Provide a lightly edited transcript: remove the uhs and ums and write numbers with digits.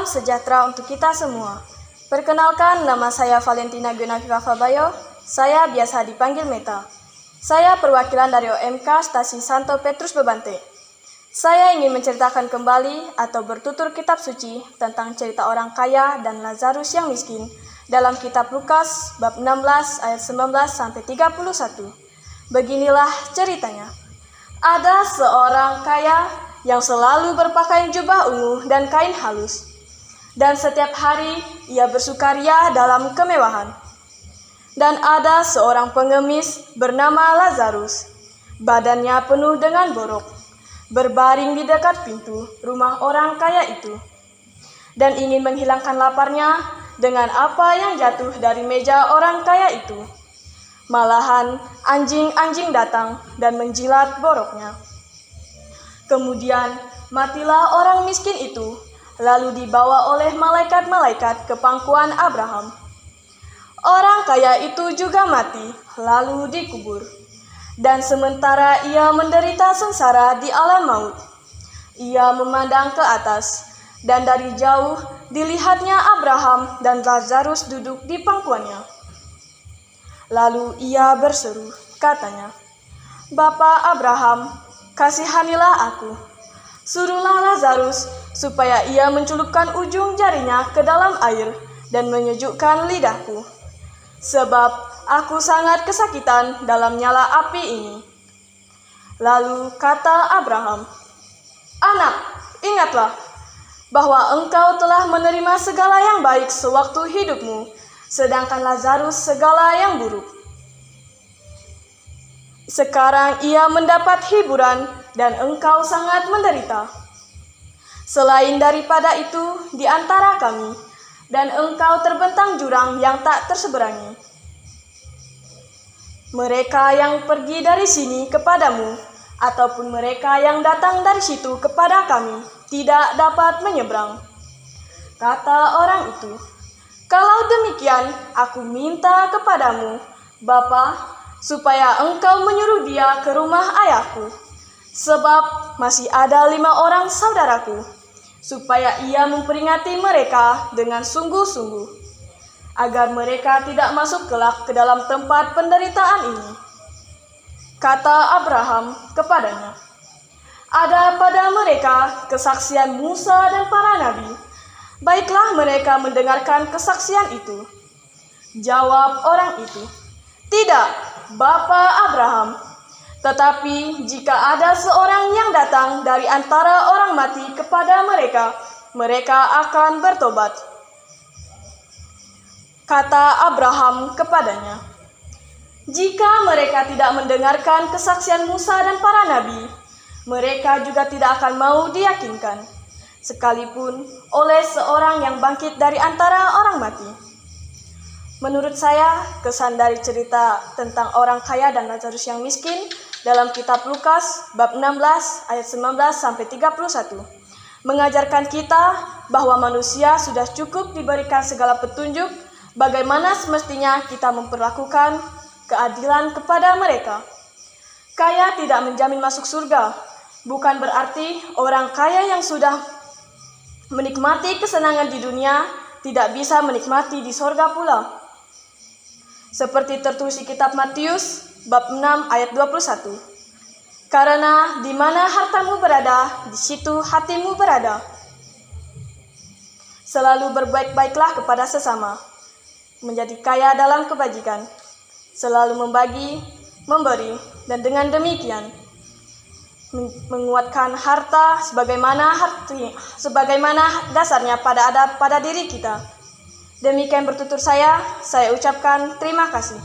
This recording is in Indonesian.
Sejahtera untuk kita semua. Perkenalkan, nama saya Valentina Gunavika Fabayo. Saya biasa dipanggil Meta. Saya perwakilan dari OMK Stasi Santo Petrus Bebante. Saya ingin menceritakan kembali atau bertutur kitab suci tentang cerita orang kaya dan Lazarus yang miskin dalam kitab Lukas bab 16 ayat 19 sampai 31. Beginilah ceritanya. Ada seorang kaya yang selalu berpakaian jubah ungu dan kain halus. Dan setiap hari ia bersukaria dalam kemewahan. Dan ada seorang pengemis bernama Lazarus. Badannya penuh dengan borok, berbaring di dekat pintu rumah orang kaya itu. Dan ingin menghilangkan laparnya dengan apa yang jatuh dari meja orang kaya itu. Malahan anjing-anjing datang dan menjilat boroknya. Kemudian matilah orang miskin itu, lalu dibawa oleh malaikat-malaikat ke pangkuan Abraham. Orang kaya itu juga mati, lalu dikubur. Dan sementara ia menderita sengsara di alam maut, ia memandang ke atas, dan dari jauh dilihatnya Abraham dan Lazarus duduk di pangkuannya. Lalu ia berseru, katanya, "Bapa Abraham, kasihanilah aku. Suruhlah Lazarus supaya ia mencelupkan ujung jarinya ke dalam air dan menyejukkan lidahku. Sebab aku sangat kesakitan dalam nyala api ini." Lalu kata Abraham, "Anak, ingatlah bahwa engkau telah menerima segala yang baik sewaktu hidupmu, sedangkan Lazarus segala yang buruk. Sekarang ia mendapat hiburan dan engkau sangat menderita. Selain daripada itu di antara kami, dan engkau terbentang jurang yang tak terseberangi. Mereka yang pergi dari sini kepadamu, ataupun mereka yang datang dari situ kepada kami, tidak dapat menyeberang." Kata orang itu, "Kalau demikian, aku minta kepadamu, Bapa, supaya engkau menyuruh dia ke rumah ayahku, sebab masih ada 5 orang saudaraku, supaya ia memperingati mereka dengan sungguh-sungguh, agar mereka tidak masuk kelak ke dalam tempat penderitaan ini." Kata Abraham kepadanya, "Ada pada mereka kesaksian Musa dan para nabi. Baiklah mereka mendengarkan kesaksian itu." Jawab orang itu, "Tidak, Bapa Abraham. Tetapi jika ada seorang yang datang dari antara orang mati kepada mereka, mereka akan bertobat." Kata Abraham kepadanya, "Jika mereka tidak mendengarkan kesaksian Musa dan para nabi, mereka juga tidak akan mau diyakinkan, sekalipun oleh seorang yang bangkit dari antara orang mati." Menurut saya, kesan dari cerita tentang orang kaya dan Lazarus yang miskin dalam kitab Lukas bab 16 ayat 19 sampai 31 mengajarkan kita bahwa manusia sudah cukup diberikan segala petunjuk bagaimana semestinya kita memperlakukan keadilan kepada mereka. Kaya tidak menjamin masuk surga. Bukan berarti orang kaya yang sudah menikmati kesenangan di dunia tidak bisa menikmati di sorga pula. Seperti tertulis di kitab Matius bab 6 ayat 21. "Karena di mana hartamu berada, di situ hatimu berada." Selalu berbaik-baiklah kepada sesama, menjadi kaya dalam kebajikan, selalu membagi, memberi, dan dengan demikian menguatkan harta sebagaimana dasarnya ada pada diri kita. Demikian bertutur saya ucapkan terima kasih.